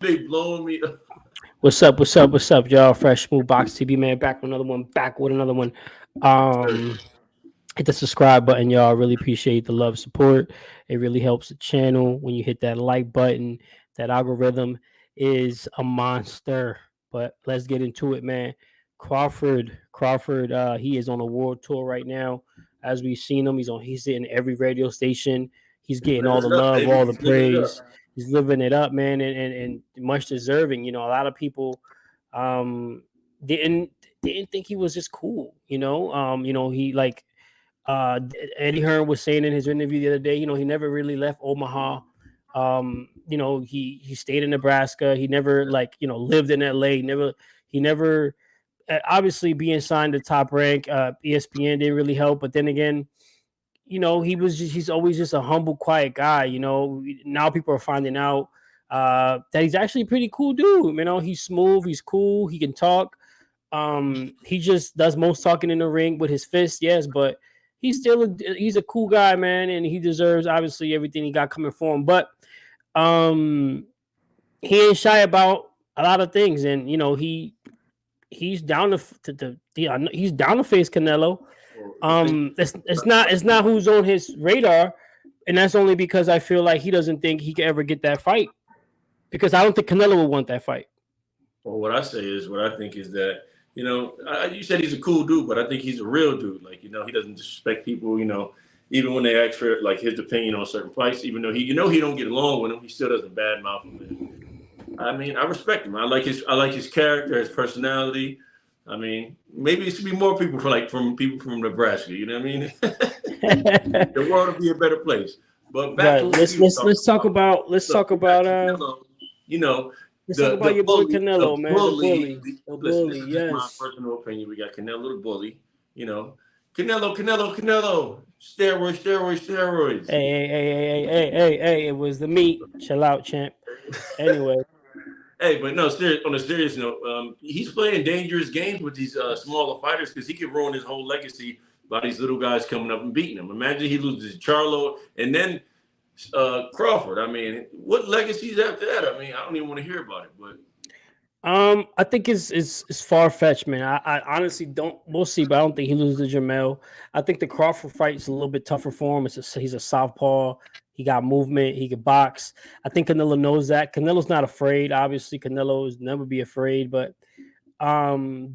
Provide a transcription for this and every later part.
They blowing me up. What's up? What's up? What's up, y'all? Fresh Smooth Box TV man, back with another one. Back with another one. Um, hit the subscribe button, y'all. Really appreciate the love, support. It really helps the channel when you hit that like button. That algorithm is a monster. But let's get into it, man. Crawford. He is on a world tour right now. As we've seen him, he's in every radio station. He's He's getting living all the it up, love, baby. all the He's living it praise. up. He's living it up, man, and much deserving. A lot of people um didn't didn't think he was just cool. He like Eddie Hearn was saying in his interview the other day, he never really left Omaha. He stayed in Nebraska. He never lived in LA. He never obviously being signed to Top Rank, ESPN didn't really help. But then again, he's always just a humble, quiet guy. Now people are finding out that he's actually a pretty cool dude. He's smooth, he's cool, he can talk. He just does most talking in the ring with his fists, yes, but he's a cool guy, man, and he deserves obviously everything he got coming for him. But um, he ain't shy about a lot of things, and he's down he's down to face Canelo. It's not who's on his radar, and that's only because I feel like he doesn't think he can ever get that fight. Because I don't think Canelo will want that fight. Well, what I think is that, you said he's a cool dude, but I think he's a real dude. Like, he doesn't disrespect people, even when they ask for like his opinion on certain fights, even though he don't get along with him, he still doesn't badmouth him. I mean, I respect him. I like his character, his personality. I mean, maybe it should be more people from people from Nebraska. You know what I mean? The world would be a better place. But back But to what you were talking let's talk about. about Look, you got Canelo. You know, let's talk about the your boy bully, Canelo, man. The bully, the listen, this bully. is just my Yes. personal opinion. We got Canelo the bully. You know, Canelo. Steroids. Hey. It was the meat. Chill out, champ. Anyway, Hey, but no, on a serious note, he's playing dangerous games with these smaller fighters because he could ruin his whole legacy by these little guys coming up and beating him. Imagine he loses Charlo and then Crawford. I mean, what legacies after that? I mean, I don't even want to hear about it. But I think it's far fetched, man. I honestly don't. We'll see, but I don't think he loses to Jamel. I think the Crawford fight's a little bit tougher for him. He's a southpaw. He got movement. He can box. I think Canelo knows that. Canelo's not afraid. Obviously, Canelo's never be afraid. But those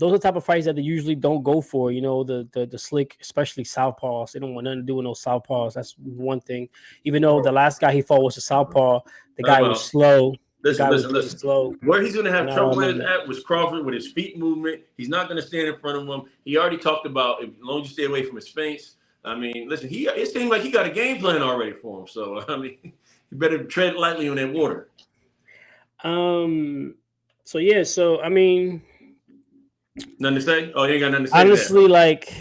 are the type of fights that they usually don't go for. The slick, especially southpaws. They don't want nothing to do with no southpaws. That's one thing. Even though the last guy he fought was a southpaw, the time guy was out. slow. The Listen, guy was listen, really listen. slow, Where he's going to have and I don't trouble remember with that. at was Crawford with his feet movement. He's not going to stand in front of him. He already talked about as long as you stay away from his face. I mean, listen, it seems like he got a game plan already for him. So I mean, you better tread lightly on that water. Um. So yeah. So I mean, Nothing to say? Oh, you ain't got nothing to say to that, honestly, huh? like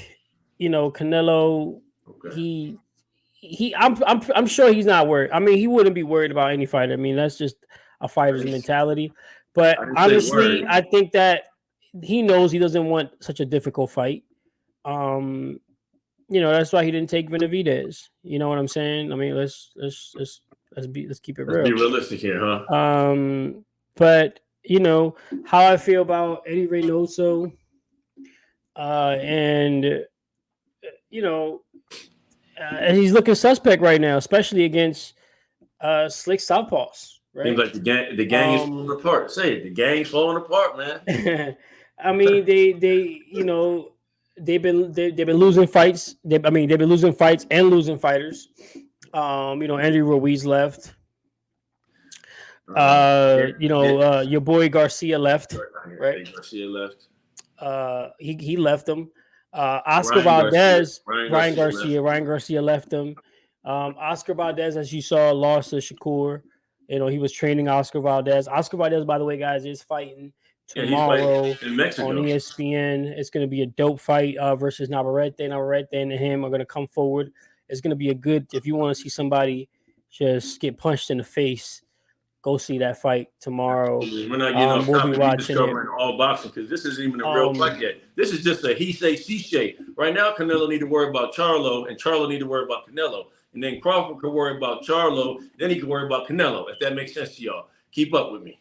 Canelo, Okay. he I'm sure he's not worried. I mean, he wouldn't be worried about any fight. I mean, that's just a I fighter's didn't, mentality. But I didn't say honestly, word. I think that he knows he doesn't want such a difficult fight. Um. That's why he didn't take Benavidez. You know what I'm saying? I mean, let's keep it Let's be real. realistic here, huh? But how I feel about Eddie Reynoso, and you know, and he's looking suspect right now, especially against slick southpaws, Seems right? like the gang is falling Um, apart. Say it. The gang's falling apart, man. I mean, they've been losing fights. They've been losing fights and losing fighters. Andy Ruiz left. Yeah, yeah. Your boy Garcia left, right? Hey, Garcia left. He left him. Oscar Ryan Garcia. Valdez, Ryan Garcia left. Ryan Garcia left him. Oscar Valdez, as you saw, lost to Shakur. He was training Oscar Valdez. Oscar Valdez, by the way, guys, is fighting Yeah, he's fighting tomorrow in on Mexico. ESPN. It's going to be a dope fight versus Navarrete. Navarrete and him are going to come forward. It's going to be a good. If you want to see somebody just get punched in the face, go see that fight tomorrow. Absolutely. We're not getting off We'll be topic. We watching it. discovering all boxing because this isn't even a real Um, fight yet. This is just a he say she say. Right now, Canelo need to worry about Charlo, and Charlo need to worry about Canelo, and then Crawford could worry about Charlo. Then he could worry about Canelo. If that makes sense to y'all, keep up with me.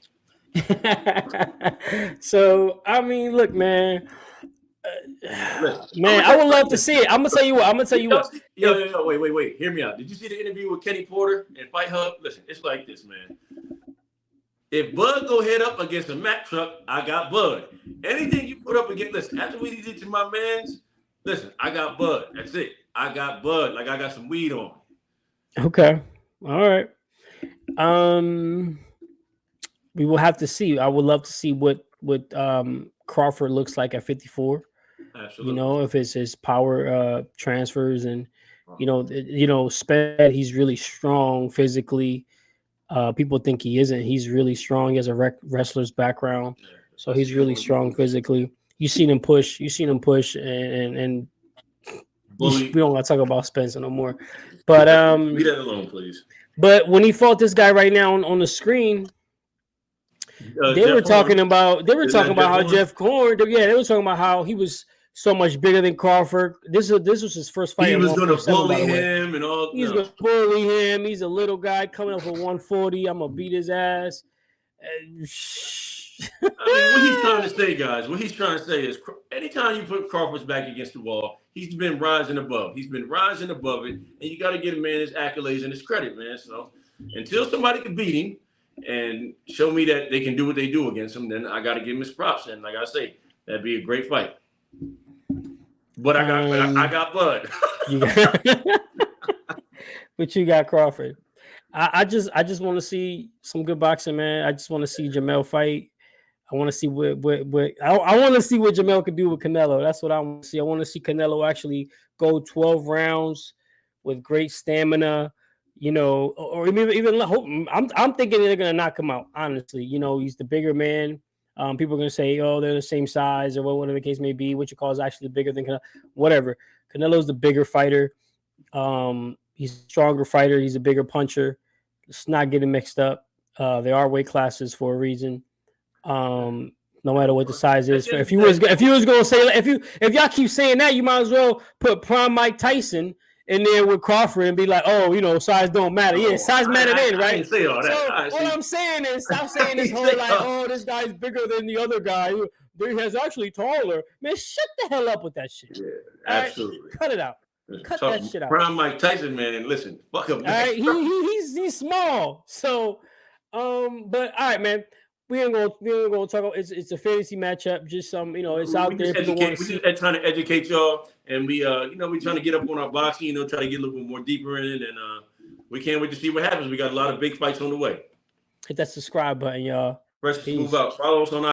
So I mean, look, man. Listen, I'm Man, gonna I tell you would like love to this. see it. I'm gonna tell you what. I'm gonna tell Did you y'all what. see? If Wait. Hear me out. Did you see the interview with Kenny Porter and Fight Hub? Listen, it's like this, man. If Bud go head up against a Mack truck, I got Bud. Anything you put up against, listen, after what he did to my man's, listen, I got Bud. That's it. I got Bud. Like I got some weed on me. okay, all right. Um, we will have to see. I would love to see what Crawford looks like at 54. You Absolutely. know, if it's his power transfers and Sped, he's really strong physically. People think he isn't. He's really strong. He has a wrestler's background, Yeah, so I he's see him really on strong YouTube. physically. You seen him push. You seen him push, and we Bully. don't want to talk about Spencer no more. But Leave that alone, please. but when he fought this guy right now on the screen, they were Jeff talking Horn. about Isn't that Jeff how Horn? Jeff Horn. Yeah, they were talking about how he was so much bigger than Crawford. This was his first fight He at was gonna 147, by bully the way. him and all. He's No. gonna bully him. He's a little guy coming up for 140. I'm gonna beat his ass. I mean, what he's trying to say, guys, what he's trying to say is anytime you put Crawford's back against the wall, he's been rising above. He's been rising above it, and you got to give a man his accolades and his credit, man. So until somebody can beat him and show me that they can do what they do against him, then I got to give him his props. And like I say, that'd be a great fight. But I got Bud. You got, but you got Crawford. I just want to see some good boxing, man. I just want to see Jamel fight. I want to see what I want to see what Jamel could do with Canelo. That's what I want to see. I want to see Canelo actually go 12 rounds with great stamina, or even I'm thinking they're gonna knock him out. Honestly, he's the bigger man. People are gonna say, oh, they're the same size or whatever the case may be. What you call is actually bigger than Canelo. Whatever. Canelo's the bigger fighter. He's a stronger fighter. He's a bigger puncher. Let's not get it mixed up. There are weight classes for a reason. No matter what the size is. If you was gonna say, if y'all keep saying that, you might as well put prime Mike Tyson in there with Crawford and be like, oh, size don't matter. Yeah, size mattered in, right? I didn't say all that. So what I'm saying is, stop saying this whole like, oh, this guy's bigger than the other guy. He's actually taller. Man, shut the hell up with that shit. Yeah, absolutely. Right? Cut it out. Cut that shit out. Prime Mike Tyson, man. Listen, fuck him. All right, he's small. So, but all right, man. We ain't gonna talk about it's a fantasy matchup. Just some, it's out there. We're just trying to educate y'all, and we we're trying to get up on our boxing. Try to get a little bit more deeper in it, and we can't wait to see what happens. We got a lot of big fights on the way. Hit that subscribe button, y'all. Press move out. Follow us on